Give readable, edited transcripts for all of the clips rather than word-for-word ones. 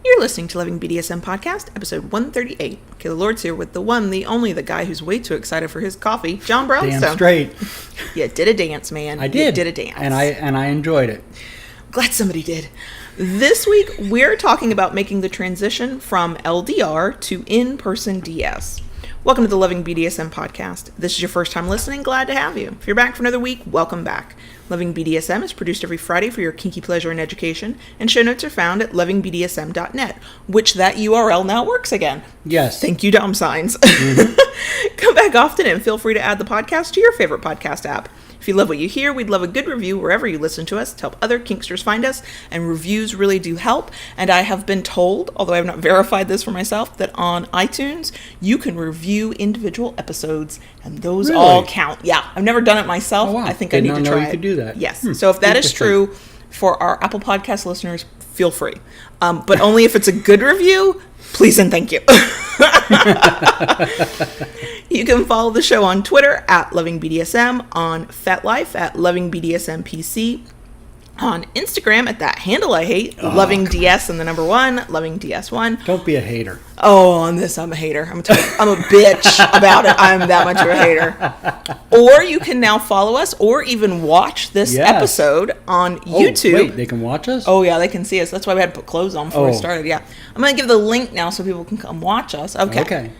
You're listening to Loving BDSM Podcast, episode 138. Kayla Lord's here with the one, the only, the guy who's way too excited for his coffee, John Brownstone. Damn straight. Yeah, did a dance, man. I did. You did a dance. And I enjoyed it. Glad somebody did. This week, we're talking about making the transition from LDR to in-person DS. Welcome to the Loving BDSM Podcast. This is your first time listening, glad to have you. If you're back for another week, welcome back. Loving BDSM is produced every Friday for your kinky pleasure and education, and show notes are found at lovingbdsm.net, which that URL now works again. Yes. Thank you, Dom Signs. Mm-hmm. Come back often and feel free to add the podcast to your favorite podcast app. If you love what you hear, we'd love a good review wherever you listen to us to help other kinksters find us, and reviews really do help. And I have been told, although I have not verified this for myself, that on iTunes, you can review individual episodes, and those all count. Yeah, I've never done it myself. Oh, wow. I think I need to try it. You could do that. Yes. So if that is true for our Apple Podcast listeners, feel free. But only if it's a good review, please and thank you. You can follow the show on Twitter at LovingBDSM, on FetLife at LovingBDSMPC, on Instagram at that handle I hate, LovingDS and the number 1, LovingDS1. Don't be a hater. Oh, on this I'm a hater. I'm a bitch about it. I'm that much of a hater. Or you can now follow us or even watch this episode on YouTube. Wait, they can watch us? Oh, yeah, they can see us. That's why we had to put clothes on before we started. Yeah. I'm going to give the link now so people can come watch us. Okay.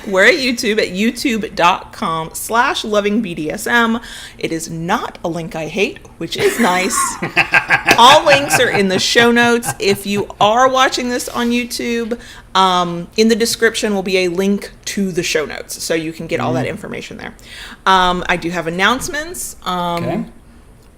We're at YouTube at youtube.com/lovingbdsm. It is not a link I hate, which is nice. All links are in the show notes. If you are watching this on YouTube, in the description will be a link to the show notes, so you can get all that information there. I do have announcements.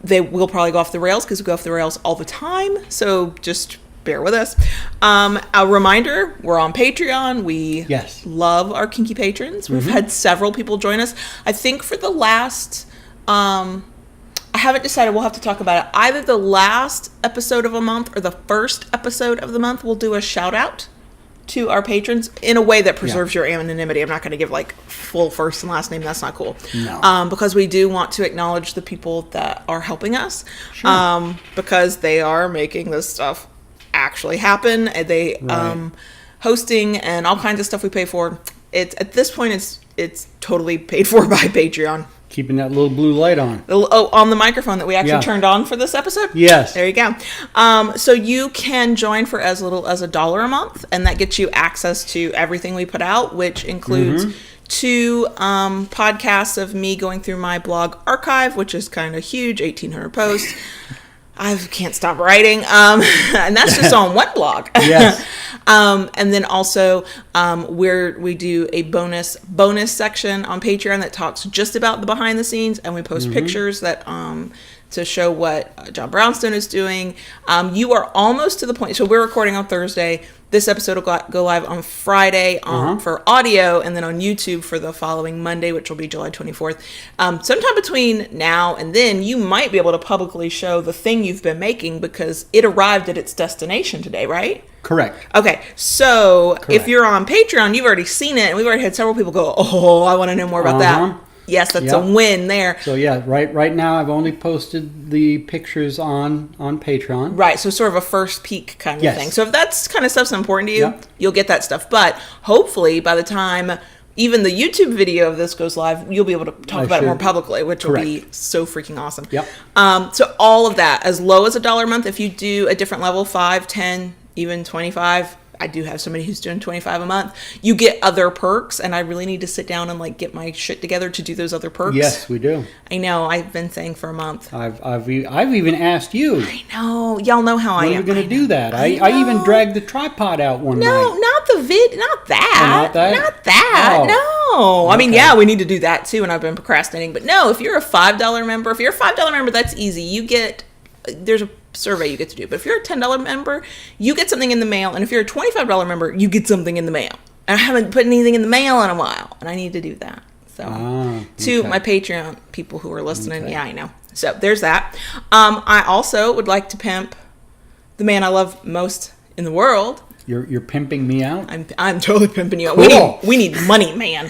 They will probably go off the rails because we go off the rails all the time, so just bear with us. A reminder, we're on Patreon. We love our kinky patrons. We've had several people join us. I think for the last, I haven't decided, we'll have to talk about it. Either the last episode of a month or the first episode of the month, we'll do a shout out to our patrons in a way that preserves your anonymity. I'm not going to give like full first and last name. That's not cool. No. Because we do want to acknowledge the people that are helping us. Sure. Because they are making this stuff actually happen. They hosting and all kinds of stuff we pay for. It's at this point it's totally paid for by Patreon. Keeping that little blue light on. On the microphone that we actually turned on for this episode? Yes. There you go. So you can join for as little as $1 a month, and that gets you access to everything we put out, which includes 2 podcasts of me going through my blog archive, which is kind of huge, 1,800 posts. I can't stop writing. And that's just on one blog. Yes. And then also we do a bonus section on Patreon that talks just about the behind the scenes, and we post pictures that to show what John Brownstone is doing. You are almost to the point. So we're recording on Thursday. This episode will go live on Friday for audio, and then on YouTube for the following Monday, which will be July 24th. Sometime between now and then, you might be able to publicly show the thing you've been making because it arrived at its destination today, right? Correct. Okay, so if you're on Patreon, you've already seen it, and we've already had several people go, oh, I want to know more about that. Yes, that's a win there. So right now I've only posted the pictures on Patreon. Right, so sort of a first peek kind of thing. So if that's kind of stuff's important to you, you'll get that stuff. But hopefully by the time even the YouTube video of this goes live, you'll be able to talk about it more publicly, which will be so freaking awesome. Yep. So all of that, as low as $1 a month, if you do a different level, 5, 10, even 25, I do have somebody who's doing 25 a month. You get other perks, and I really need to sit down and like get my shit together to do those other perks. Yes, we do. I know. I've been saying for a month. I've even asked you. I know. Y'all know how I am. When are we going to do that? I even dragged the tripod out one night. No, not the not that. Oh, not that? Not that. Oh. No. Okay. I mean, we need to do that too, and I've been procrastinating. But no, if you're a $5 member, that's easy. You get, there's a survey you get to do. But if you're a $10 member, you get something in the mail. And if you're a $25 member, you get something in the mail. And I haven't put anything in the mail in a while, and I need to do that. So to my Patreon people who are listening, I know. So there's that. I also would like to pimp the man I love most in the world. You're pimping me out? I'm totally pimping you out. Cool. We need money, man.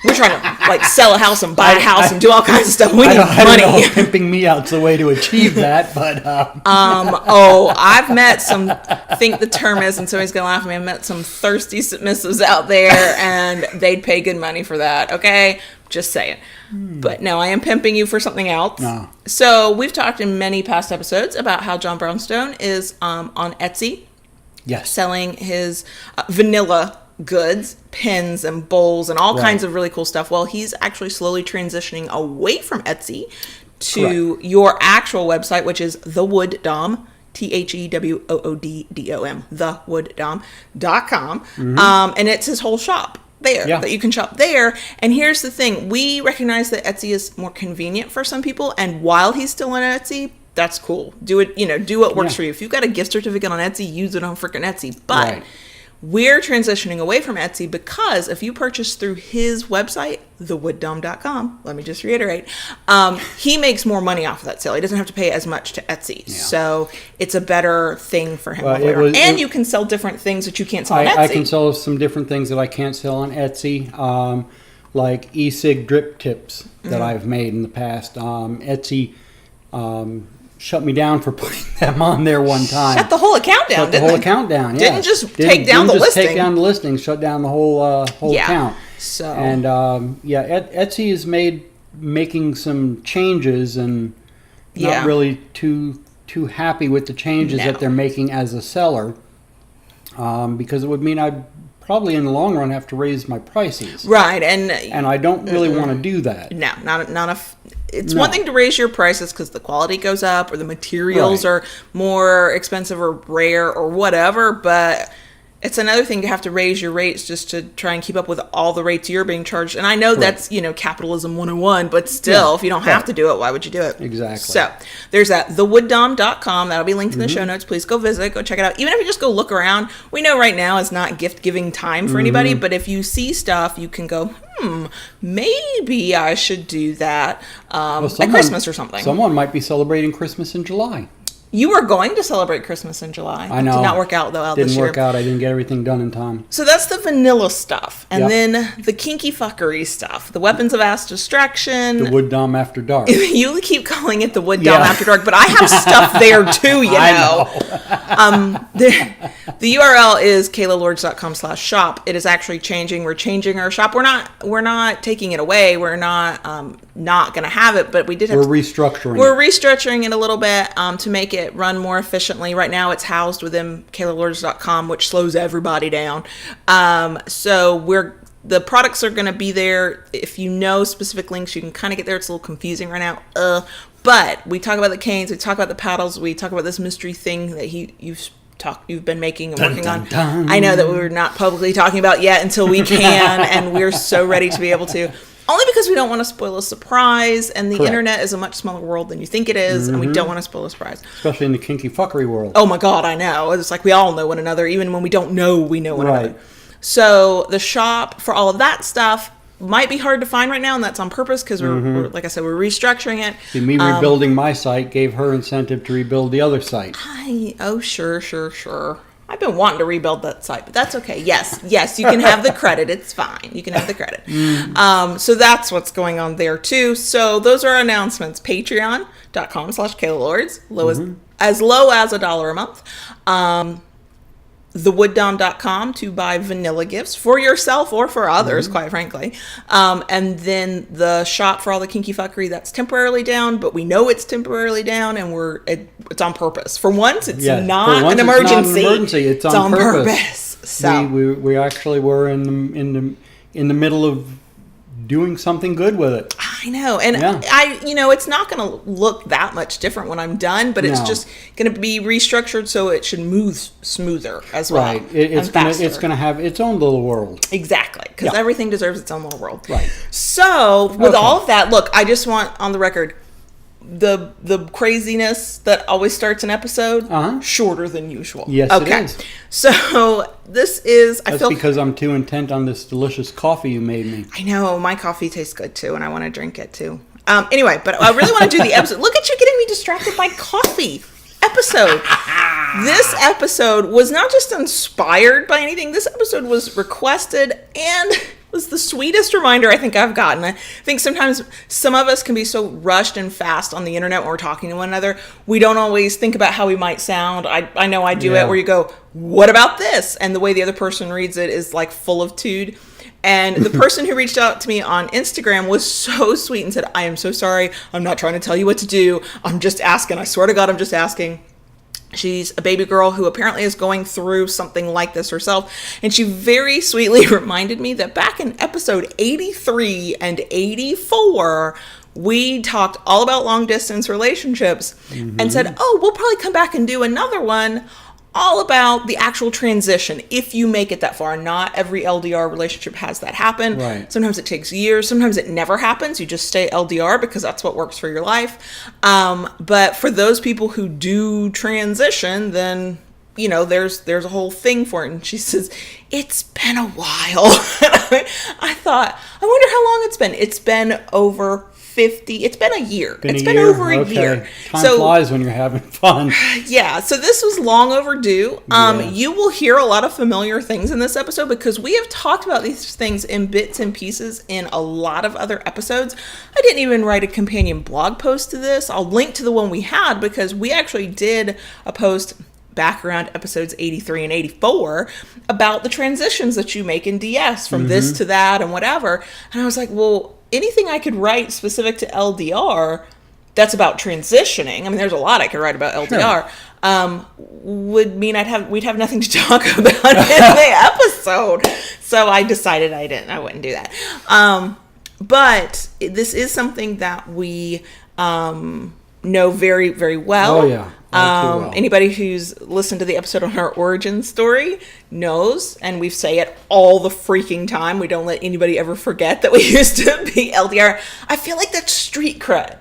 We're trying to like sell a house and buy a house and do all kinds of stuff. We need I money. don't know if pimping me out's the way to achieve that, but I've met some, think the term is, and somebody's gonna laugh at me, I've met some thirsty submissives out there, and they'd pay good money for that. Okay, just saying. But no, I am pimping you for something else. No. So we've talked in many past episodes about how John Brownstone is on Etsy, yes, selling his vanilla goods, pins and bowls and all kinds of really cool stuff. Well, he's actually slowly transitioning away from Etsy to your actual website, which is The Wood Dom, TheWooddom, thewooddom.com. And it's his whole shop there that you can shop there. And here's the thing. We recognize that Etsy is more convenient for some people. And while he's still on Etsy, that's cool. Do it, do what works for you. If you've got a gift certificate on Etsy, use it on freaking Etsy. But we're transitioning away from Etsy because if you purchase through his website, thewooddom.com, let me just reiterate, he makes more money off of that sale. He doesn't have to pay as much to Etsy. Yeah. So it's a better thing for him. And you can sell different things that you can't sell on Etsy. I can sell some different things that I can't sell on Etsy, like e-cig drip tips that I've made in the past. Etsy shut me down for putting them on there one time. Shut the whole account down, didn't they? Yeah. Didn't just take down the listing. Take down the listing, shut down the whole account. So and Etsy is making some changes and not really too happy with the changes that they're making as a seller, because it would mean I'd probably in the long run have to raise my prices. Right, and I don't really want to do that. No, not if it's one thing to raise your prices because the quality goes up or the materials are more expensive or rare or whatever, but it's another thing to have to raise your rates just to try and keep up with all the rates you're being charged. And I know that's, capitalism 101, but still, if you don't have to do it, why would you do it? Exactly. So there's that, thewooddom.com. That'll be linked in the show notes. Please go visit, go check it out. Even if you just go look around, we know right now is not gift giving time for anybody, but if you see stuff, you can go, maybe I should do that at Christmas or something. Someone might be celebrating Christmas in July. You were going to celebrate Christmas in July. I know. Did not work out, though, this year. Didn't work out. I didn't get everything done in time. So that's the vanilla stuff. And then the kinky fuckery stuff. The weapons of mass destruction. The Wood Dom After Dark. You keep calling it the Wood Dom After Dark, but I have stuff there, too, I know. The URL is kaylalords.com/shop. It is actually changing. We're changing our shop. We're not taking it away. We're not going to have it, but we did have We're restructuring it a little bit to make it run more efficiently. Right now it's housed within kaylalords.com, which slows everybody down. So the products are going to be there. If you know specific links, you can kind of get there. It's a little confusing right now. But we talk about the canes, we talk about the paddles, we talk about this mystery thing that you've been making and working on. I know that we're not publicly talking about yet until we can, and we're so ready to be able to. Only because we don't want to spoil a surprise, and the internet is a much smaller world than you think it is, and we don't want to spoil a surprise. Especially in the kinky fuckery world. Oh my God, I know. It's like we all know one another, even when we don't know we know one another. So the shop for all of that stuff might be hard to find right now, and that's on purpose because we're like I said, we're restructuring it. See, me rebuilding my site gave her incentive to rebuild the other site. Sure. I've been wanting to rebuild that site, but that's okay. Yes, you can have the credit. It's fine. You can have the credit. So that's what's going on there too. So those are our announcements. Patreon.com/KaylaLords, as low as $1 a month. Thewooddom.com to buy vanilla gifts for yourself or for others, quite frankly. And then the shop for all the kinky fuckery, that's temporarily down, but we know it's temporarily down, and it's on purpose. For once, it's not an emergency. It's on purpose. So we actually were in the middle of doing something good with it. I know. And it's not going to look that much different when I'm done, but it's just going to be restructured so it should move smoother as well. Right. It's going to have its own little world. Exactly. Because everything deserves its own little world. Right. So with all of that, look, I just want on the record, the craziness that always starts an episode shorter than usual. Yes, it is. So this is. That's because I'm too intent on this delicious coffee you made me. I know my coffee tastes good too, and I want to drink it too. Anyway, but I really want to do the episode. Look at you getting me distracted by coffee. Episode. This episode was not just inspired by anything. This episode was requested and was the sweetest reminder I think I've gotten. I think sometimes some of us can be so rushed and fast on the internet when we're talking to one another. We don't always think about how we might sound. I know I do it where you go, what about this? And the way the other person reads it is like full of tude. And the person who reached out to me on Instagram was so sweet and said, I am so sorry. I'm not trying to tell you what to do. I'm just asking. I swear to God, I'm just asking. She's a baby girl who apparently is going through something like this herself. And she very sweetly reminded me that back in episode 83 and 84, we talked all about long distance relationships and said, oh, we'll probably come back and do another one all about the actual transition. If you make it that far, not every LDR relationship has that happen. Right. Sometimes it takes years. Sometimes it never happens. You just stay LDR because that's what works for your life. But for those people who do transition, then, you know, there's a whole thing for it. And she says, it's been a while. I thought, I wonder how long it's been. It's been over 50. It's been a year. It's been over a year. Time flies when you're having fun. Yeah. So this was long overdue. You will hear a lot of familiar things in this episode because we have talked about these things in bits and pieces in a lot of other episodes. I didn't even write a companion blog post to this. I'll link to the one we had because we actually did a post back around episodes 83 and 84 about the transitions that you make in DS from this to that and whatever. And I was like, well, anything I could write specific to LDR that's about transitioning, I mean, there's a lot I could write about LDR, would mean we'd have nothing to talk about in the episode. So I decided I wouldn't do that. But this is something that we know very, very well. Oh, yeah. Well. Anybody who's listened to the episode on our origin story knows, and we say it all the freaking time. We don't let anybody ever forget that we used to be LDR. I feel like that's street cred.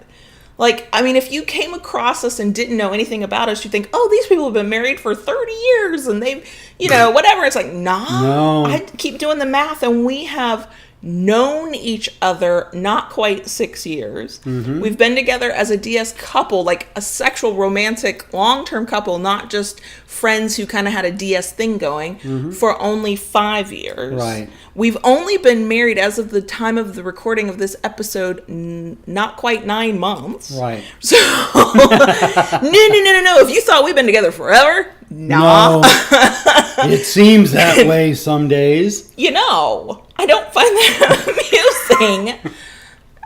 Like, I mean, if you came across us and didn't know anything about us, you'd think, oh, these people have been married for 30 years and they've, you know, whatever. It's like, no. I keep doing the math and we have known each other not quite 6 years. We've been together as a DS couple, like a sexual, romantic, long-term couple, not just friends who kind of had a DS thing going, for only 5 years. Right. We've only been married as of the time of the recording of this episode, not quite 9 months. Right. So, no. If you thought we've been together forever, nah. No. It seems that way some days. You know, I don't find that amusing.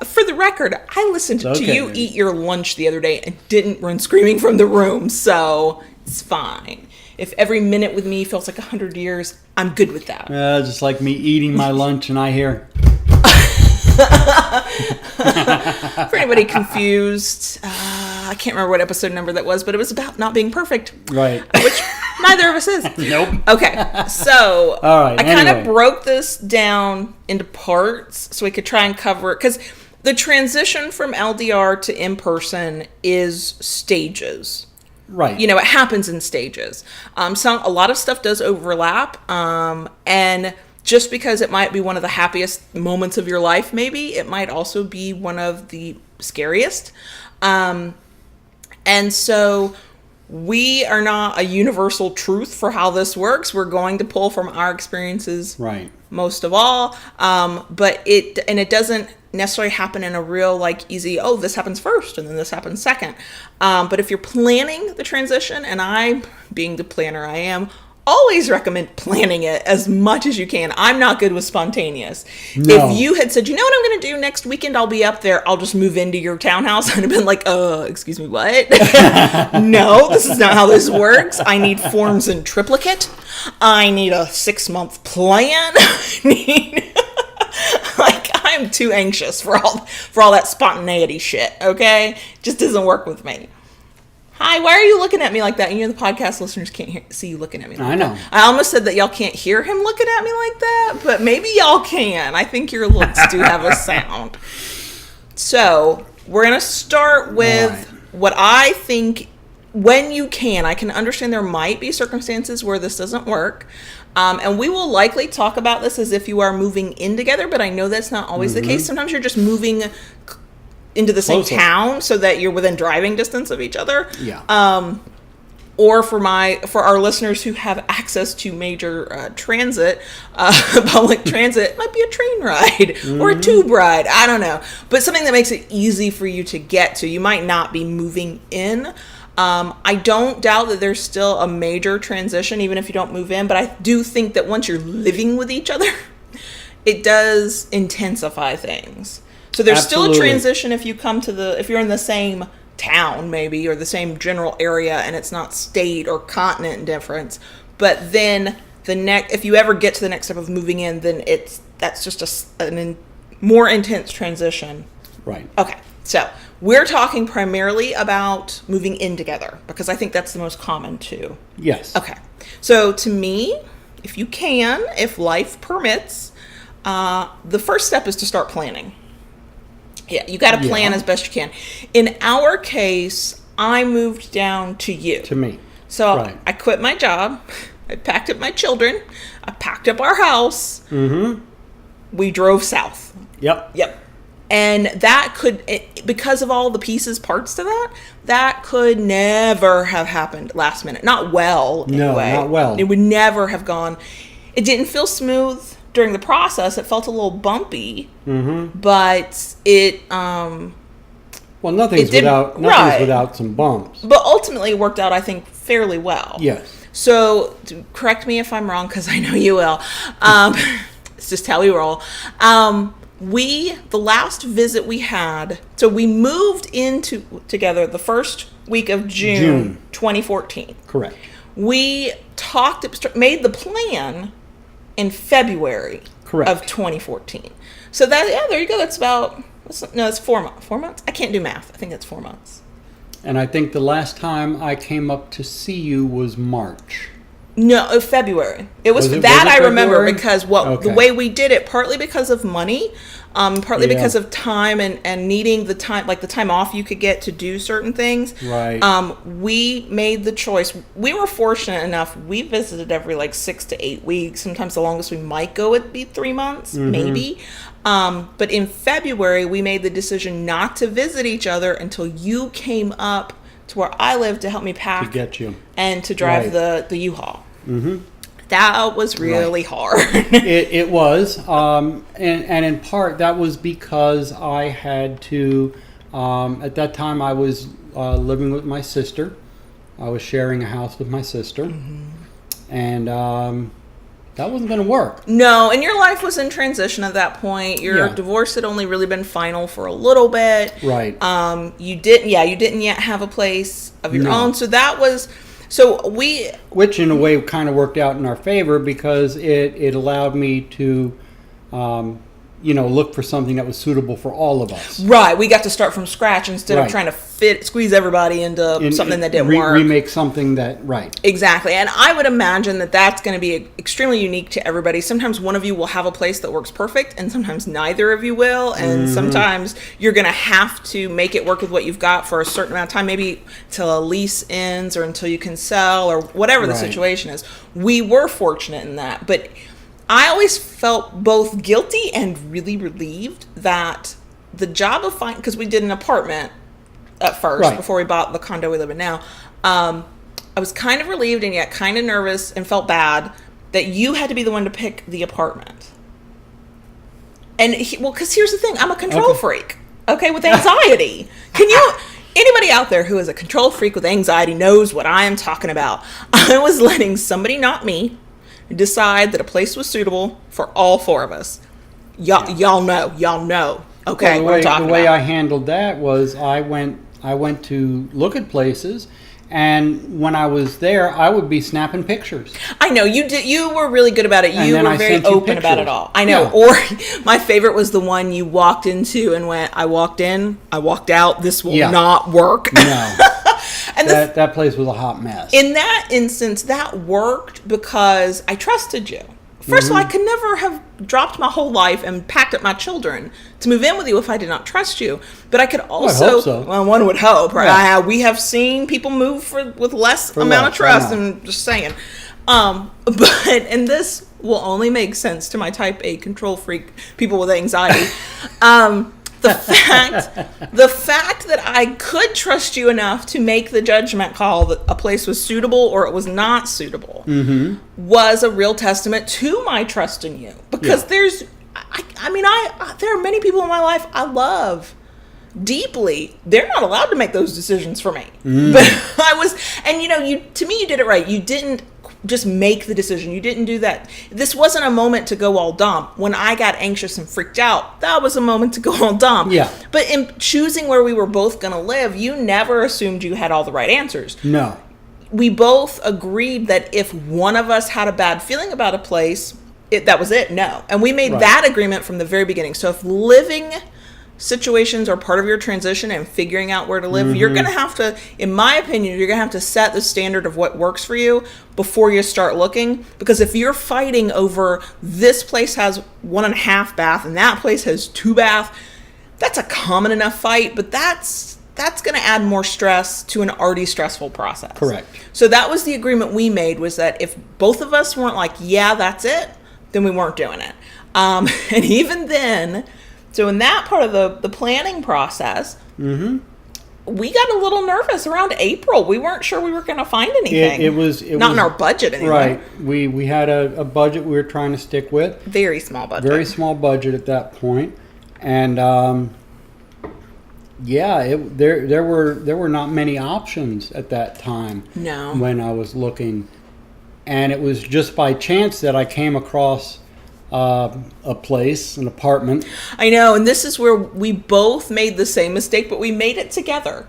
For the record, I listened to you eat your lunch the other day and didn't run screaming from the room, so it's fine. If every minute with me feels like 100 years, I'm good with that. Just like me eating my lunch and I hear... For anybody confused, I can't remember what episode number that was, but it was about not being perfect. Right. Which neither of us is. Nope. Okay, so all right, I kind of broke this down into parts so we could try and cover it. Because the transition from LDR to in-person is stages. Right. You know, it happens in stages. A lot of stuff does overlap, and just because it might be one of the happiest moments of your life, maybe, it might also be one of the scariest. And so we are not a universal truth for how this works. We're going to pull from our experiences, right, most of all. But it doesn't necessarily happen in a real, like, easy, oh, this happens first and then this happens second. But if you're planning the transition, and I, being the planner I am, always recommend planning it as much as you can. I'm not good with spontaneous. No. If you had said, you know what I'm going to do next weekend, I'll be up there, I'll just move into your townhouse, I'd have been like, excuse me, what? No, this is not how this works. I need forms in triplicate. I need a 6-month plan. I'm too anxious for all that spontaneity shit, okay? Just doesn't work with me. Hi, why are you looking at me like that? And the podcast listeners can't see you looking at me like that. I know. I almost said that y'all can't hear him looking at me like that, but maybe y'all can. I think your looks do have a sound. So, we're going to start with what I think, when you can. I can understand there might be circumstances where this doesn't work. And we will likely talk about this as if you are moving in together, but I know that's not always the case. Sometimes you're just moving into the same town so that you're within driving distance of each other. Yeah. or for our listeners who have access to major transit, public transit, it might be a train ride or a tube ride. I don't know. But something that makes it easy for you to get to. You might not be moving in. I don't doubt that there's still a major transition, even if you don't move in. But I do think that once you're living with each other, it does intensify things. So there's still a transition if you're in the same town maybe, or the same general area, and it's not state or continent difference. But then if you ever get to the next step of moving in, then that's just a more intense transition. Right. Okay. So we're talking primarily about moving in together, because I think that's the most common too. Yes. Okay. So to me, if life permits, the first step is to start planning. Yeah, you got to plan as best you can. In our case, I moved down to you. To me. So I quit my job. I packed up my children. I packed up our house. Mm-hmm. We drove south. Yep. And that because of all the parts to that could never have happened last minute. Not well, anyway. No, not well. It would never have gone. It didn't feel smooth during the process. It felt a little bumpy, but it nothing's without some bumps. But ultimately it worked out, I think, fairly well. Yes. So correct me if I'm wrong, because I know you will. It's just how we roll. The last visit we had, so we moved together the first week of June 2014. Correct. We made the plan in February of 2014. So there you go. That's it's 4 months. 4 months? I can't do math. I think that's 4 months. And I think the last time I came up to see you was March. No, February. It was that I remember, because the way we did it, partly because of money, partly because of time and needing the time, like the time off you could get to do certain things. Right. We made the choice. We were fortunate enough. We visited every 6 to 8 weeks. Sometimes the longest we might go would be 3 months, maybe. But in February, we made the decision not to visit each other until you came up to where I live to help me pack, to get you, and to drive the U-Haul. Mm-hmm. That was really hard. It was, and in part that was because I had to. At that time, I was living with my sister. I was sharing a house with my sister, and that wasn't going to work. No, and your life was in transition at that point. Your divorce had only really been final for a little bit. Right. You didn't yet have a place of your own. So that was. Which in a way kind of worked out in our favor, because it allowed me to, look for something that was suitable for all of us. Right. We got to start from scratch instead of trying to squeeze everybody into something that didn't work. Remake something that, Exactly. And I would imagine that that's going to be extremely unique to everybody. Sometimes one of you will have a place that works perfect, and sometimes neither of you will. And sometimes you're going to have to make it work with what you've got for a certain amount of time, maybe till a lease ends or until you can sell or whatever the situation is. We were fortunate in that. But I always felt both guilty and really relieved that the job of finding, because we did an apartment at first before we bought the condo we live in now. I was kind of relieved and yet kind of nervous and felt bad that you had to be the one to pick the apartment. And because here's the thing, I'm a control freak, with anxiety. Anybody out there who is a control freak with anxiety knows what I am talking about. I was letting somebody, not me, decide that a place was suitable for all four of us. Y'all know. Okay, well, the way I handled that was I went to look at places, and when I was there, I would be snapping pictures. I know you did. You were really good about it. You were very open about it all. I know. Yeah. Or my favorite was the one you walked into and went, "I walked in, I walked out. This will not work." No. And that place was a hot mess. In that instance, that worked because I trusted you. First of all, I could never have dropped my whole life and packed up my children to move in with you if I did not trust you. But I could also, I hope so. Well, one would hope, right? Yeah. We have seen people move with less amount of trust. I'm just saying. And this will only make sense to my type A control freak people with anxiety. The fact that I could trust you enough to make the judgment call that a place was suitable or it was not suitable was a real testament to my trust in you. Because there are many people in my life I love deeply. They're not allowed to make those decisions for me. But to me, you did it right. You didn't just make the decision. You didn't do that. This wasn't a moment to go all dumb. When I got anxious and freaked out, that was a moment to go all dumb. Yeah. But in choosing where we were both going to live, you never assumed you had all the right answers. No. We both agreed that if one of us had a bad feeling about a place, that was it. No. And we made that agreement from the very beginning. So if living situations are part of your transition and figuring out where to live, you're going to have to, in my opinion, you're going to have to set the standard of what works for you before you start looking. Because if you're fighting over this place has 1.5 bath and that place has 2 bath, that's a common enough fight, but that's going to add more stress to an already stressful process. Correct. So that was the agreement we made, was that if both of us weren't like, yeah, that's it, then we weren't doing it. And even then, so in that part of the planning process, we got a little nervous around April. We weren't sure we were going to find anything. It was in our budget anyway. Right. We had a budget we were trying to stick with. Very small budget. Very small budget at that point. And there were not many options at that time. No. When I was looking. And it was just by chance that I came across a place, an apartment. I know, and this is where we both made the same mistake, but we made it together.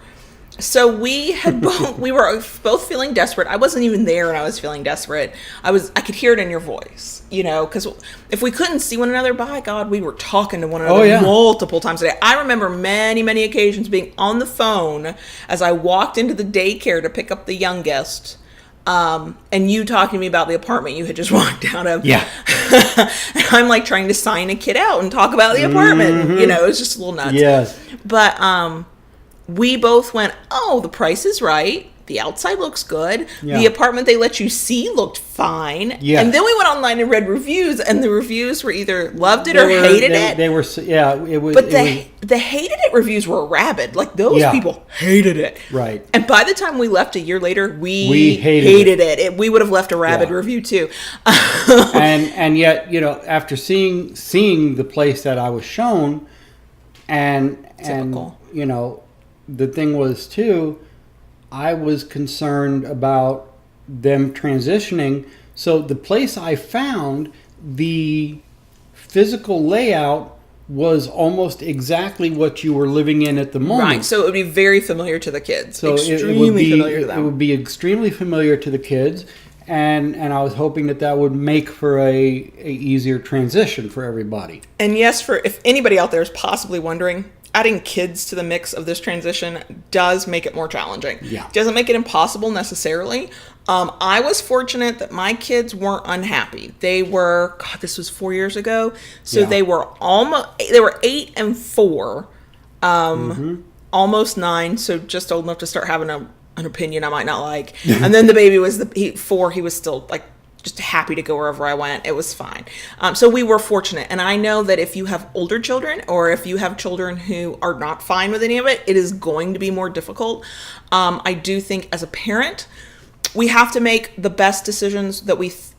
So we were both feeling desperate. I wasn't even there and I was feeling desperate. I could hear it in your voice, because if we couldn't see one another, by God, we were talking to one another multiple times a day. I remember many, many occasions being on the phone as I walked into the daycare to pick up the youngest. And you talking to me about the apartment you had just walked out of. Yeah. And I'm like trying to sign a kid out and talk about the apartment. It was just a little nuts. Yes. But we both went, oh, the price is right. The outside looks good. Yeah. The apartment they let you see looked fine. Yeah. And then we went online and read reviews, and the reviews were either loved it or hated it. They were, it was. But the hated it reviews were rabid. Like, those people hated it. Right. And by the time we left a year later, we hated it. We would have left a rabid review too. and yet, after seeing the place that I was shown, Typical. and the thing was too, I was concerned about them transitioning. So the place I found, the physical layout was almost exactly what you were living in at the moment. Right, so it would be very familiar to the kids. So extremely familiar to them. It would be extremely familiar to the kids, and I was hoping that would make for a easier transition for everybody. And yes, if anybody out there is possibly wondering, adding kids to the mix of this transition does make it more challenging. Yeah. It doesn't make it impossible necessarily. I was fortunate that my kids weren't unhappy. They were, this was 4 years ago. So they were 8 and 4, almost 9. So just old enough to start having an opinion I might not like. And then the baby was 4. He was still like just happy to go wherever I went. It was fine. So we were fortunate. And I know that if you have older children or if you have children who are not fine with any of it, it is going to be more difficult. I do think as a parent, we have to make the best decisions what we think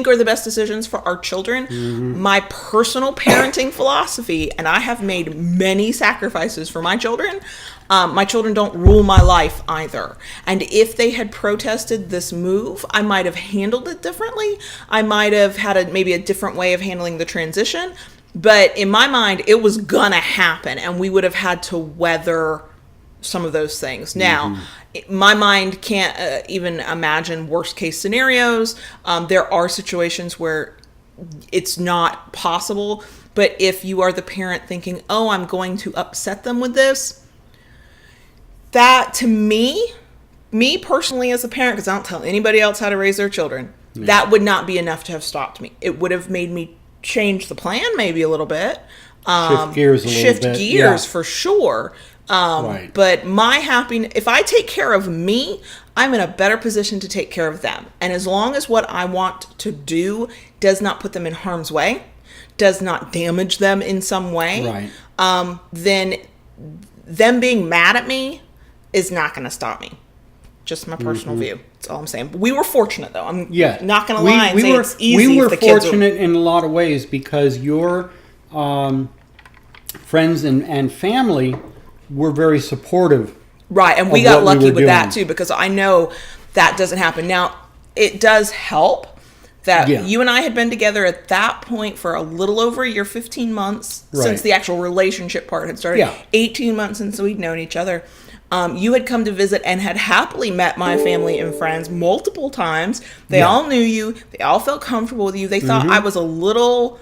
are the best decisions for our children. My personal parenting philosophy, and I have made many sacrifices for my children. My children don't rule my life either. And if they had protested this move, I might have handled it differently. I might have had maybe a different way of handling the transition. But in my mind, it was gonna happen, and we would have had to weather some of those things. Now, my mind can't even imagine worst case scenarios. There are situations where it's not possible, but if you are the parent thinking, oh, I'm going to upset them with this, that to me personally as a parent, because I don't tell anybody else how to raise their children, that would not be enough to have stopped me. It would have made me change the plan maybe a little bit. Shift gears a little bit. Shift gears for sure. Right. But my happiness, if I take care of me, I'm in a better position to take care of them. And as long as what I want to do does not put them in harm's way, does not damage them in some way, right. Then them being mad at me is not going to stop me. Just my personal view. That's all I'm saying. We were fortunate, though. I'm not going to lie and say it's easy. We were if the kids fortunate in a lot of ways because your friends and family were very supportive. Right, and we got lucky with that, too, because I know that doesn't happen. Now, it does help that you and I had been together at that point for a little over a year, 15 months, since the actual relationship part had started. 18 months since we'd known each other. You had come to visit and had happily met my family and friends multiple times. They all knew you. They all felt comfortable with you. They thought I was a little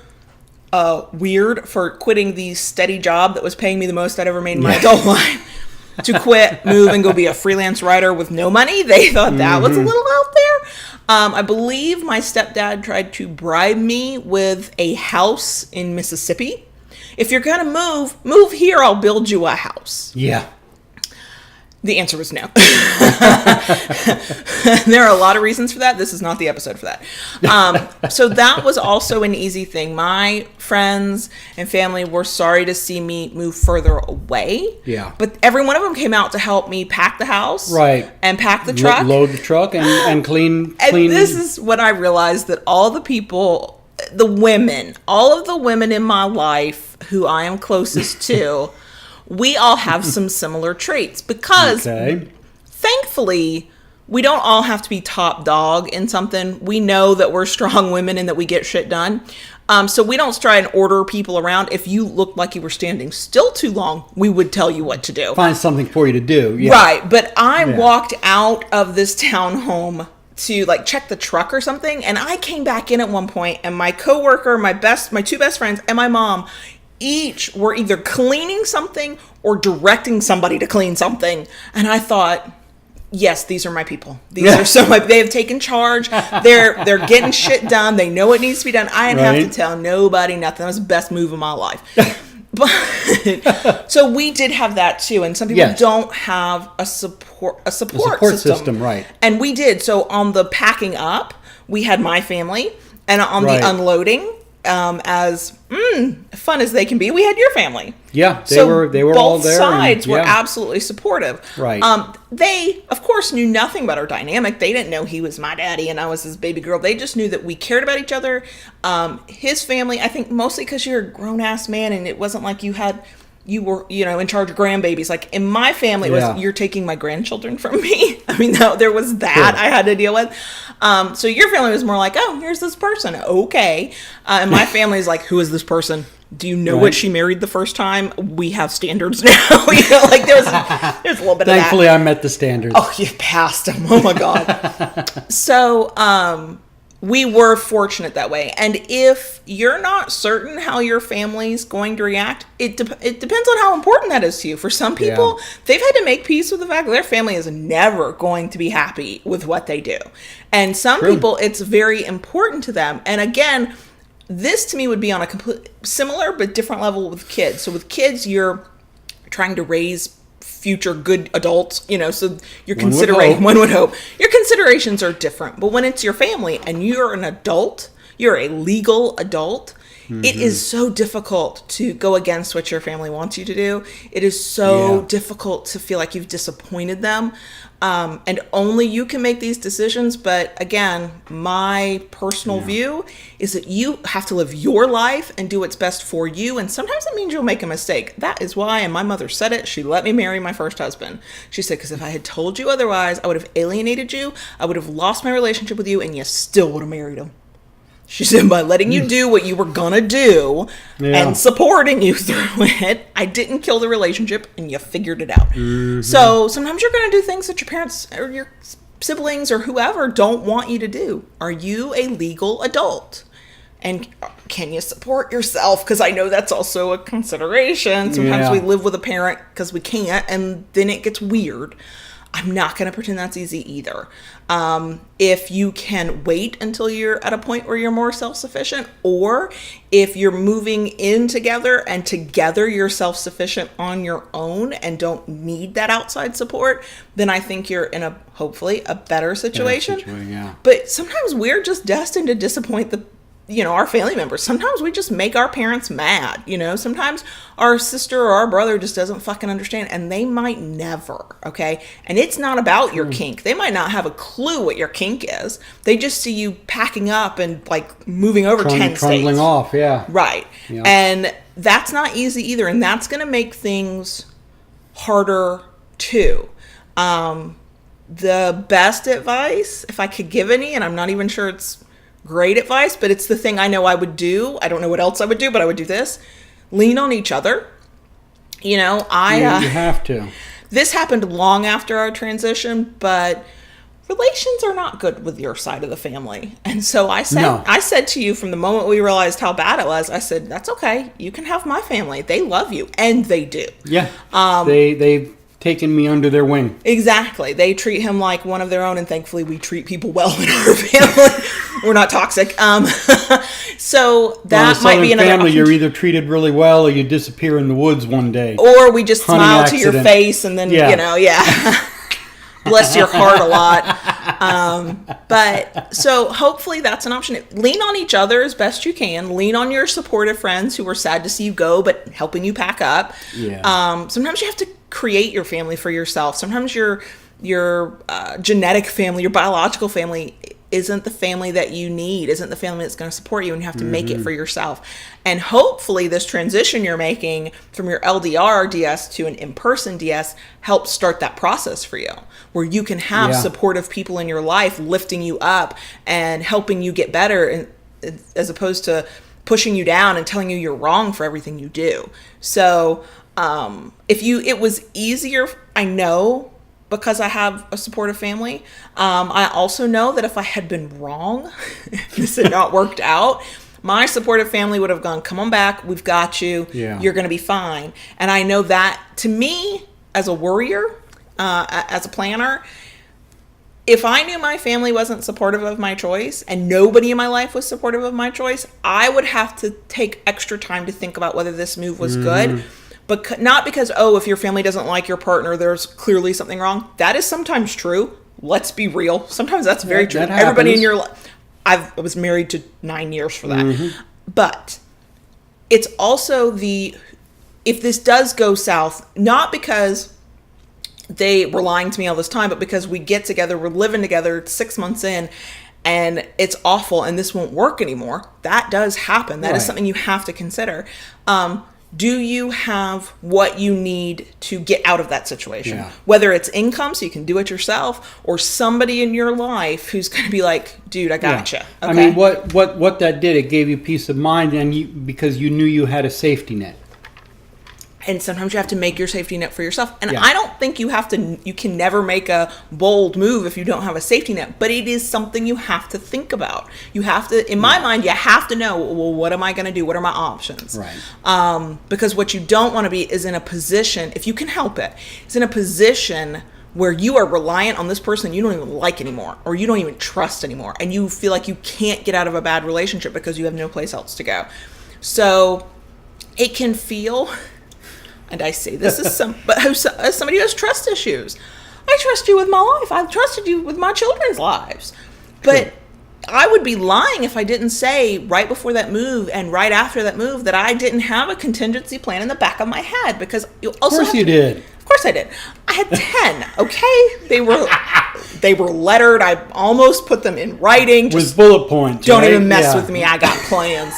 weird for quitting the steady job that was paying me the most I'd ever made in my adult life to quit, move, and go be a freelance writer with no money. They thought that was a little out there. I believe my stepdad tried to bribe me with a house in Mississippi. If you're going to move here, I'll build you a house. Yeah. The answer was no. There are a lot of reasons for that. This is not the episode for that. So that was also an easy thing. My friends and family were sorry to see me move further away. Yeah. But every one of them came out to help me pack the house. Right. And pack the truck. Load the truck and clean. And this is when I realized that all the people, all of the women in my life who I am closest to, we all have some similar traits because thankfully we don't all have to be top dog in something. We know that we're strong women and that we get shit done. So we don't try and order people around. If you looked like you were standing still too long, we would tell you what to do. Find something for you to do. Yeah. Right. But I walked out of this townhome to check the truck or something. And I came back in at one point and my coworker, my two best friends and my mom each were either cleaning something or directing somebody to clean something. And I thought, yes, these are my people. These are they have taken charge. They're getting shit done. They know what needs to be done. I didn't have to tell nobody nothing. That was the best move of my life. But so we did have that too. And some people don't have a support system. Right. And we did. So on the packing up, we had my family, and on the unloading, as fun as they can be, we had your family. Yeah, they were all there. Both sides were absolutely supportive. Right. They, of course, knew nothing about our dynamic. They didn't know he was my daddy and I was his baby girl. They just knew that we cared about each other. His family, I think, mostly because you're a grown ass man, and it wasn't like you were, in charge of grandbabies. Like in my family, it was, you're taking my grandchildren from me. I mean, there was that I had to deal with. So your family was more like, oh, here's this person. Okay. And my family's like, who is this person? Do you know what she married the first time? We have standards now. There's a little bit of that. Thankfully, I met the standards. Oh, you passed them. Oh my God. So, we were fortunate that way. And if you're not certain how your family's going to react, it depends on how important that is to you. For some people, they've had to make peace with the fact that their family is never going to be happy with what they do. And some people, it's very important to them. And again, this to me would be on a complete similar but different level with kids. So with kids, you're trying to raise future good adults, so your one would hope your considerations are different. But when it's your family and you're an adult, you're a legal adult, it is so difficult to go against what your family wants you to do. It is so difficult to feel like you've disappointed them. And only you can make these decisions. But again, my personal view is that you have to live your life and do what's best for you. And sometimes it means you'll make a mistake. That is why, and my mother said it, she let me marry my first husband. She said, because if I had told you otherwise, I would have alienated you. I would have lost my relationship with you, and you still would have married him. She said, by letting you do what you were going to do and supporting you through it, I didn't kill the relationship and you figured it out. So sometimes you're going to do things that your parents or your siblings or whoever don't want you to do. Are you a legal adult? And can you support yourself? Because I know that's also a consideration. Sometimes we live with a parent because we can't, and then it gets weird. I'm not going to pretend that's easy either. If you can wait until you're at a point where you're more self-sufficient, or if you're moving in together and together you're self-sufficient on your own and don't need that outside support, then I think you're in hopefully a better situation. But sometimes we're just destined to disappoint the our family members, sometimes we just make our parents mad. Sometimes our sister or our brother just doesn't fucking understand, and they might never. Okay. And it's not about your kink. They might not have a clue what your kink is. They just see you packing up and like moving over 10 states. Trundling off. Yeah. Right. Yeah. And that's not easy either. And that's going to make things harder too. The best advice, if I could give any, and I'm not even sure it's great advice, but it's the thing I know I would do. I don't know what else I would do, but I would do this. Lean on each other. You have to. This happened long after our transition, but relations are not good with your side of the family. And so I said to you from the moment we realized how bad it was, I said, that's okay. You can have my family. They love you. And they do. Yeah. They've taken me under their wing. Exactly. They treat him like one of their own, and thankfully we treat people well in our family. We're not toxic. So that might be another family. You're either treated really well or you disappear in the woods one day. Or we just smile to your face and then, bless your heart a lot. But so hopefully that's an option. Lean on each other as best you can. Lean on your supportive friends who were sad to see you go, but helping you pack up. Yeah. Sometimes you have to create your family for yourself. Sometimes your genetic family, your biological family isn't the family that you need, isn't the family that's going to support you, and you have to make it for yourself. And hopefully this transition you're making from your LDR DS to an in-person DS helps start that process for you, where you can have supportive people in your life lifting you up and helping you get better, and as opposed to pushing you down and telling you you're wrong for everything you do. So it was easier, I know, because I have a supportive family. I also know that if I had been wrong, this had not worked out, my supportive family would have gone, come on back, we've got you, you're going to be fine. And I know that, to me, as a worrier, as a planner, if I knew my family wasn't supportive of my choice and nobody in my life was supportive of my choice, I would have to take extra time to think about whether this move was good. But not because, if your family doesn't like your partner, there's clearly something wrong. That is sometimes true. Let's be real. Sometimes that's very true. That everybody in your life. I was married to 9 years for that. But it's also if this does go south, not because they were lying to me all this time, but because we get together, we're living together 6 months in, and it's awful and this won't work anymore. That does happen. That is something you have to consider. Do you have what you need to get out of that situation? Yeah. Whether it's income, so you can do it yourself, or somebody in your life who's going to be like, dude, I gotcha. Okay? I mean, what that did, it gave you peace of mind, and because you knew you had a safety net. And sometimes you have to make your safety net for yourself. And I don't think you can never make a bold move if you don't have a safety net. But it is something you have to think about. You have to, in my mind, you have to know, well, what am I going to do? What are my options? Right. Because what you don't want to be is in a position, if you can help it, is in a position where you are reliant on this person you don't even like anymore, or you don't even trust anymore. And you feel like you can't get out of a bad relationship because you have no place else to go. So it can feel... And I say this as somebody who has trust issues. I trust you with my life. I've trusted you with my children's lives. But I would be lying if I didn't say right before that move and right after that move that I didn't have a contingency plan in the back of my head. Because you also Of course you did. Of course I did. I had 10, okay? They were lettered. I almost put them in writing. With bullet points. Don't even mess with me. I got plans.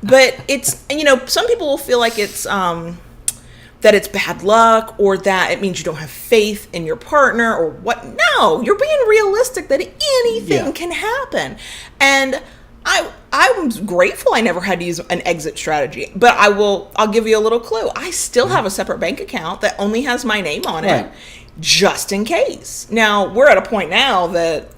But it's, some people will feel like it's, that it's bad luck, or that it means you don't have faith in your partner, or what. No, you're being realistic that anything can happen. And I'm grateful I never had to use an exit strategy, but I'll give you a little clue. I still have a separate bank account that only has my name on it, just in case. Now, we're at a point now that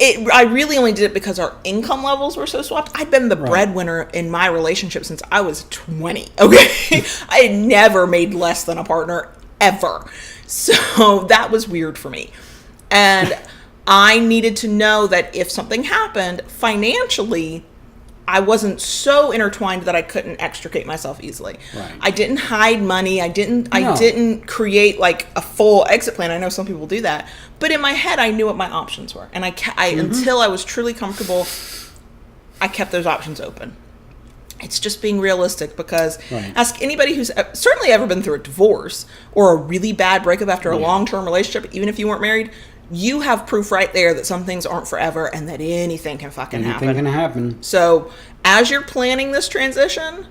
I really only did it because our income levels were so swapped. I'd been the breadwinner in my relationship since I was 20. Okay. I had never made less than a partner ever. So that was weird for me. And I needed to know that if something happened financially, I wasn't so intertwined that I couldn't extricate myself easily. Right. I didn't hide money. I didn't create like a full exit plan. I know some people do that, but in my head, I knew what my options were, and until I was truly comfortable, I kept those options open. It's just being realistic, because ask anybody who's certainly ever been through a divorce or a really bad breakup after a long-term relationship, even if you weren't married. You have proof right there that some things aren't forever and that anything can happen. Anything can happen. So as you're planning this transition,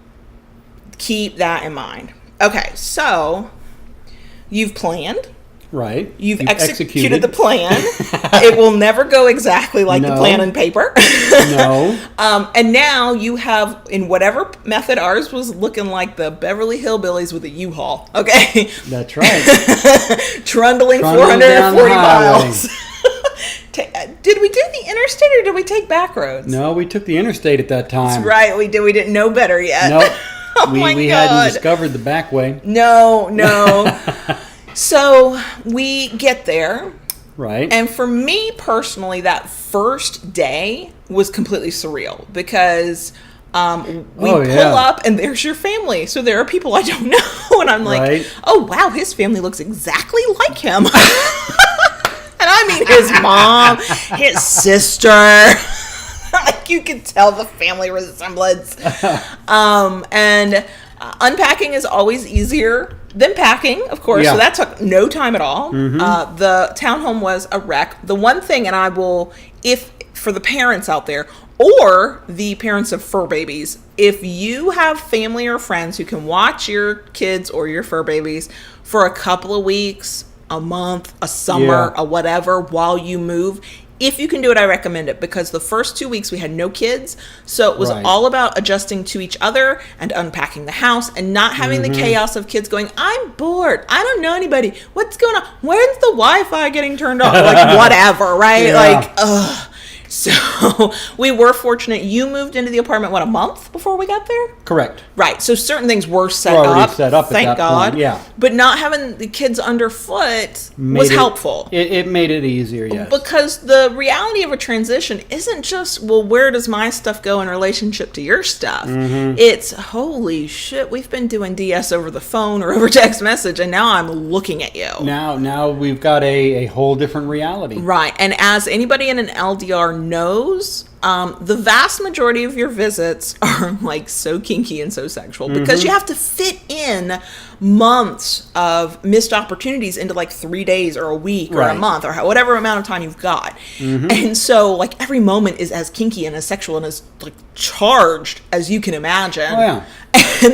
keep that in mind. Okay, so you've planned. Right. You've executed the plan. It will never go exactly like the plan on paper. No. And now you have, in whatever method, ours was looking like the Beverly Hillbillies with a U-Haul. Okay. That's right. Trundling 440 miles. Did we do the interstate or did we take back roads? No, we took the interstate at that time. That's right. We did. We didn't know better yet. Nope. Oh we hadn't discovered the back way. No. So we get there. Right. And for me personally, that first day was completely surreal, because we pull up and there's your family. So there are people I don't know. And I'm like, oh, wow, his family looks exactly like him. And I mean his mom, his sister. Like, you can tell the family resemblance. And unpacking is always easier than packing, of course. So that took no time at all. The townhome was a wreck. The one thing, and I will, if for the parents out there or the parents of fur babies, if you have family or friends who can watch your kids or your fur babies for a couple of weeks, a month, a summer, a whatever, while you move, if you can do it, I recommend it, because the first 2 weeks we had no kids. So it was all about adjusting to each other and unpacking the house and not having the chaos of kids going, I'm bored. I don't know anybody. What's going on? When's the Wi-Fi getting turned off? Like, whatever, right? Like, ugh. So we were fortunate. You moved into the apartment, what, a month before we got there? Correct. Right. So certain things were set up. Thank God. Point, yeah. But not having the kids underfoot was helpful. It made it easier, yes. Because the reality of a transition isn't just, well, where does my stuff go in relationship to your stuff? It's, holy shit, we've been doing DS over the phone or over text message, and now I'm looking at you. Now we've got a whole different reality. Right. And as anybody in an LDR knows, the vast majority of your visits are like so kinky and so sexual, because you have to fit in months of missed opportunities into like 3 days or a week or a month or whatever amount of time you've got. And so like every moment is as kinky and as sexual and as like charged as you can imagine. And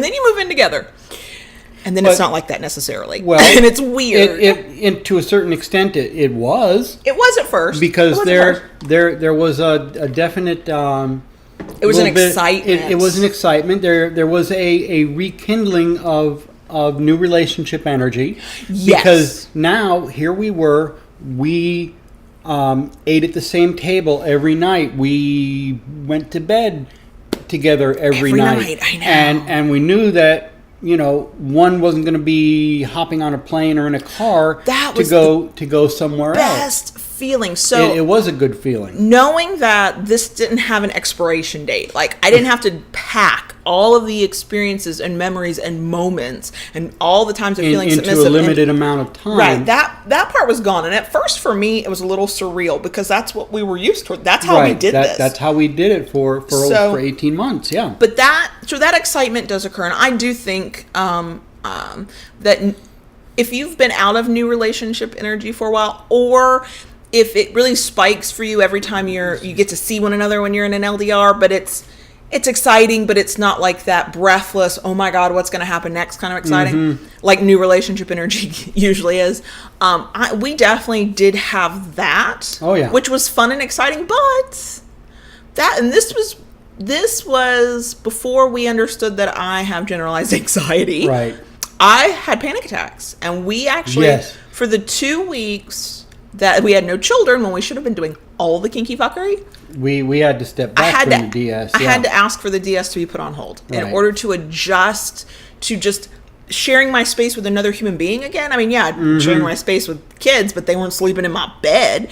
then you move in together. And then it's not like that necessarily. Well, and it's weird. It to a certain extent, it was. It was at first. Because there was a definite... it was an excitement. It was an excitement. There was a rekindling of new relationship energy. Yes. Because now, here we were, we ate at the same table every night. We went to bed together every night. I know. And we knew that, you know, one wasn't going to be hopping on a plane or in a car to go somewhere else. Best feeling. So it was a good feeling. Knowing that this didn't have an expiration date. Like, I didn't have to pack all of the experiences and memories and moments and all the times of feeling submissive into a limited amount of time. Right. That part was gone. And at first for me it was a little surreal, because that's what we were used to. That's how we did this. That's how we did it for 18 months. Yeah. But that excitement does occur, and I do think that if you've been out of new relationship energy for a while, or if it really spikes for you every time you get to see one another when you're in an LDR, but it's exciting, but it's not like that breathless, oh my God, what's going to happen next kind of exciting, like new relationship energy usually is. We definitely did have that, which was fun and exciting, but this was before we understood that I have generalized anxiety. Right. I had panic attacks, and we actually, for the 2 weeks that we had no children, when we should have been doing all the kinky fuckery, we had to step back from the DS. I had to ask for the DS to be put on hold in order to adjust to just sharing my space with another human being again. I mean, yeah, sharing my space with kids, but they weren't sleeping in my bed.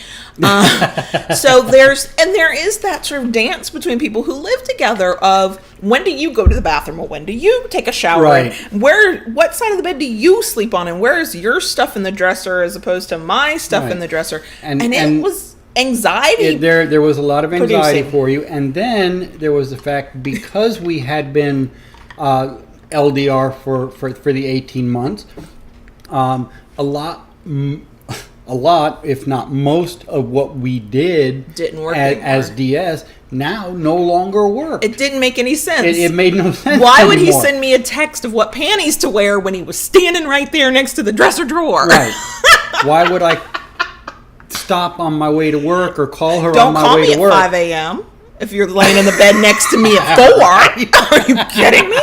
So there is that sort of dance between people who live together of when do you go to the bathroom or when do you take a shower? Right. What side of the bed do you sleep on, and where is your stuff in the dresser as opposed to my stuff in the dresser? And it was anxiety. There was a lot of anxiety for you, and then there was the fact, because we had been LDR for the 18 months, a lot, if not most of what we did didn't work as DS now no longer worked. It didn't make any sense. It made no sense. Why anymore. would he send me a text of what panties to wear when he was standing right there next to the dresser drawer? Right. Why would I stop on my way to work or call her on my way to work? Don't call me at 5 a.m. if you're laying in the bed next to me at 4. Are you kidding me?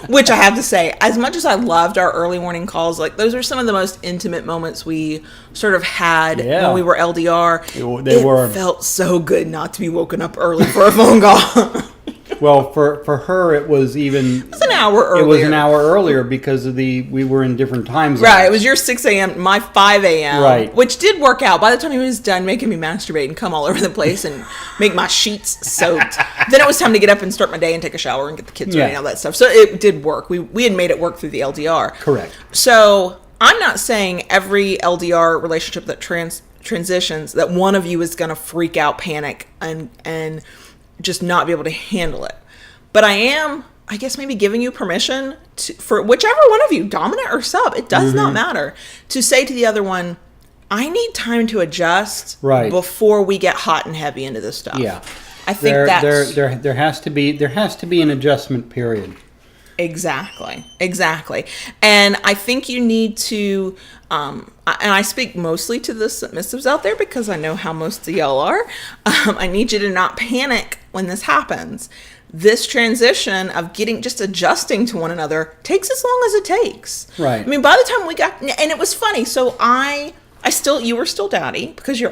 Which I have to say, as much as I loved our early morning calls, like those are some of the most intimate moments we sort of had when we were LDR. It felt so good not to be woken up early for a phone call. Well, for her, it was an hour earlier. It was an hour earlier because we were in different time zones. Right. It was your 6 a.m., my 5 a.m. Right. Which did work out. By the time he was done making me masturbate and come all over the place and make my sheets soaked, then it was time to get up and start my day and take a shower and get the kids ready and all that stuff. So it did work. We had made it work through the LDR. Correct. So I'm not saying every LDR relationship that transitions, that one of you is going to freak out, panic, and just not be able to handle it. But I am, I guess, maybe giving you permission for whichever one of you, dominant or sub, it does not matter, to say to the other one, I need time to adjust before we get hot and heavy into this stuff. Yeah. I think there has to be an adjustment period. Exactly. And I think you need to, and I speak mostly to the submissives out there because I know how most of y'all are. I need you to not panic when this happens. This transition of just adjusting to one another takes as long as it takes. Right. I mean, by the time we got, and it was funny. So you were still daddy because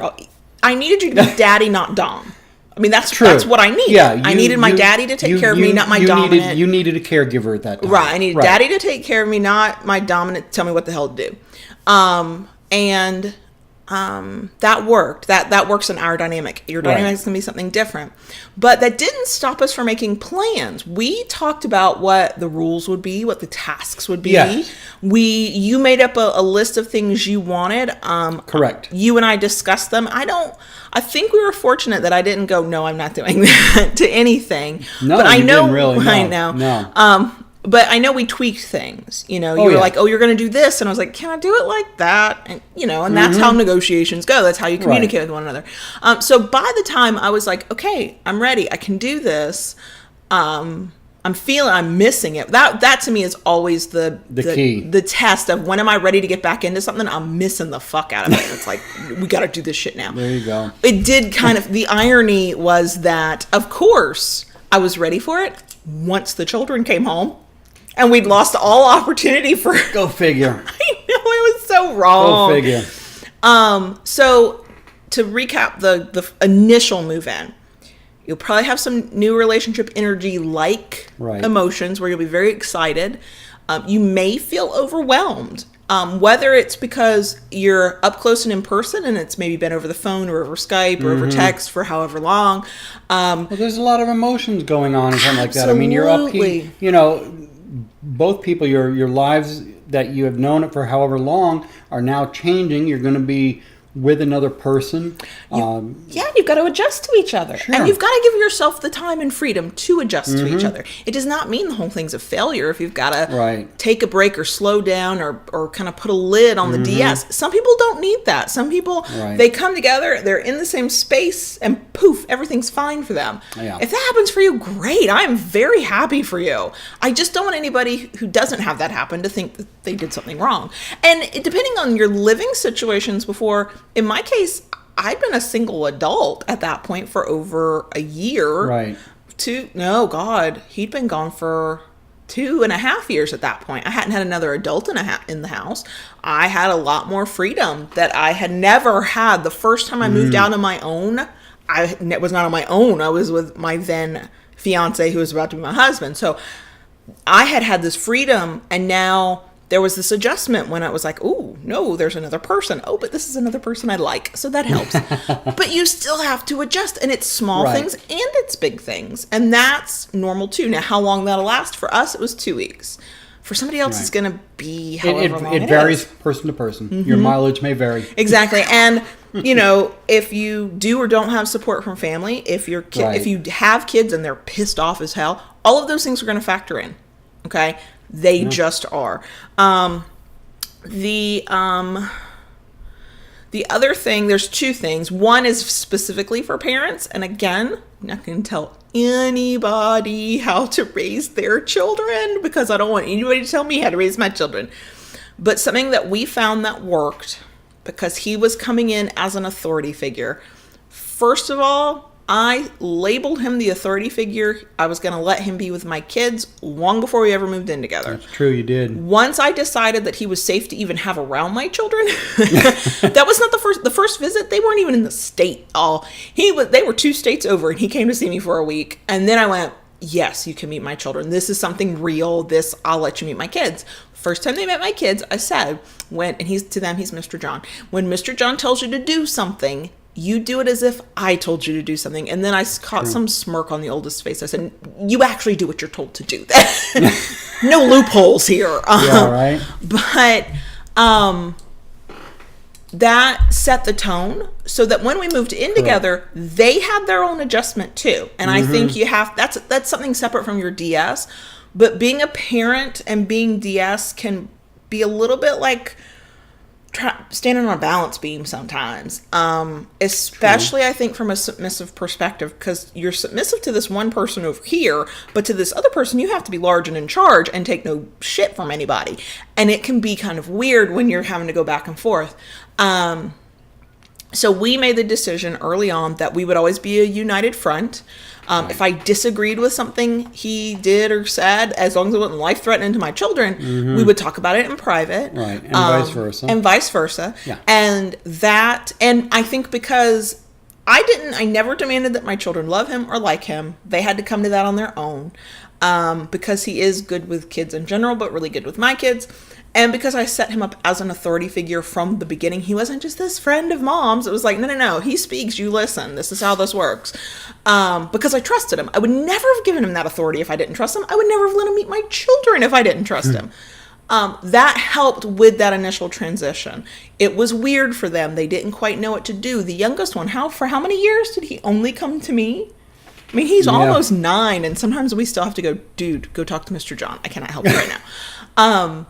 I needed you to be daddy, not dom. I mean, that's what I needed. Yeah, I needed my daddy to take care of me, not my dominant. You needed a caregiver at that time. Right. I needed daddy to take care of me, not my dominant tell me what the hell to do. That worked. That works in our dynamic. Your dynamic is going to be something different. But that didn't stop us from making plans. We talked about what the rules would be, what the tasks would be. Yeah. You made up a list of things you wanted. Correct. You and I discussed them. I think we were fortunate that I didn't go, no, I'm not doing that to anything. No, but you didn't really. No, I know. No. But I know we tweaked things, you were like, oh, you're going to do this. And I was like, can I do it like that? And, and that's how negotiations go. That's how you communicate with one another. So by the time I was like, okay, I'm ready. I can do this. I'm missing it. That to me is always the key. The test of when am I ready to get back into something? I'm missing the fuck out of it. It's like, we got to do this shit now. There you go. It did the irony was that, of course, I was ready for it once the children came home. And we'd lost all opportunity for... Go figure. I know, it was so wrong. Go figure. So, to recap the initial move-in, you'll probably have some new relationship energy-like emotions where you'll be very excited. You may feel overwhelmed, whether it's because you're up close and in person and it's maybe been over the phone or over Skype or over text for however long. Well, there's a lot of emotions going on and something like that. I mean, you're up here, both people, your lives that you have known it for however long are now changing. You're going to be with another person. You've got to adjust to each other. Sure. And you've got to give yourself the time and freedom to adjust to each other. It does not mean the whole thing's a failure if you've got to take a break or slow down or kind of put a lid on the DS. Some people don't need that. Some people, they come together, they're in the same space, and poof, everything's fine for them. Yeah. If that happens for you, great. I am very happy for you. I just don't want anybody who doesn't have that happen to think that they did something wrong. And depending on your living situations before, in my case, I'd been a single adult at that point for over a year. Right. He'd been gone for 2.5 years at that point. I hadn't had another adult in the house. I had a lot more freedom that I had never had. The first time I moved out on my own, I was not on my own. I was with my then fiance who was about to be my husband. So I had this freedom, and now there was this adjustment when I was like, oh, no, there's another person. Oh, but this is another person I like. So that helps. But you still have to adjust. And it's small things and it's big things. And that's normal too. Now, how long that'll last? For us, it was 2 weeks. For somebody else, it's going to be however long it varies person to person. Mm-hmm. Your mileage may vary. Exactly. And, if you do or don't have support from family, if you have kids and they're pissed off as hell, all of those things are going to factor in. Okay? They just are. The other thing, there's 2 things. One is specifically for parents. And again, I'm not going to tell anybody how to raise their children because I don't want anybody to tell me how to raise my children. But something that we found that worked because he was coming in as an authority figure. First of all, I labeled him the authority figure. I was going to let him be with my kids long before we ever moved in together. That's true, you did. Once I decided that he was safe to even have around my children, that was not the first visit. They weren't even in the state. They were 2 states over, and he came to see me for a week. And then I went, yes, you can meet my children. This is something real. I'll let you meet my kids. First time they met my kids, I said, he's Mr. John. When Mr. John tells you to do something, you do it as if I told you to do something. And then I caught some smirk on the oldest face. I said, you actually do what you're told to do. No loopholes here. Yeah, right. But that set the tone so that when we moved in together, they had their own adjustment too. And I think that's something separate from your DS. But being a parent and being DS can be a little bit like standing on a balance beam sometimes, especially I think from a submissive perspective, because you're submissive to this one person over here, but to this other person you have to be large and in charge and take no shit from anybody, and it can be kind of weird when you're having to go back and forth. So we made the decision early on that we would always be a united front. If I disagreed with something he did or said, as long as it wasn't life-threatening to my children, we would talk about it in private. Right, and vice versa. And vice versa. Yeah. And I think because I never demanded that my children love him or like him. They had to come to that on their own. Because he is good with kids in general, but really good with my kids. And because I set him up as an authority figure from the beginning, he wasn't just this friend of mom's. It was like, no, he speaks, you listen. This is how this works. Because I trusted him. I would never have given him that authority if I didn't trust him. I would never have let him meet my children if I didn't trust him. That helped with that initial transition. It was weird for them. They didn't quite know what to do. The youngest one, for how many years did he only come to me? I mean, he's almost 9, and sometimes we still have to go, dude, go talk to Mr. John. I cannot help you right now.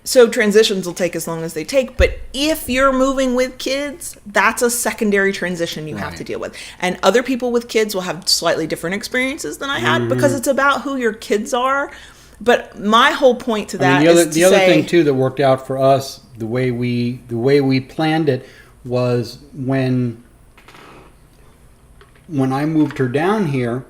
So transitions will take as long as they take. But if you're moving with kids, that's a secondary transition you have to deal with. And other people with kids will have slightly different experiences than I had because it's about who your kids are. But my whole point to that is the other thing too that worked out for us, the way we planned it, was when I moved her down here.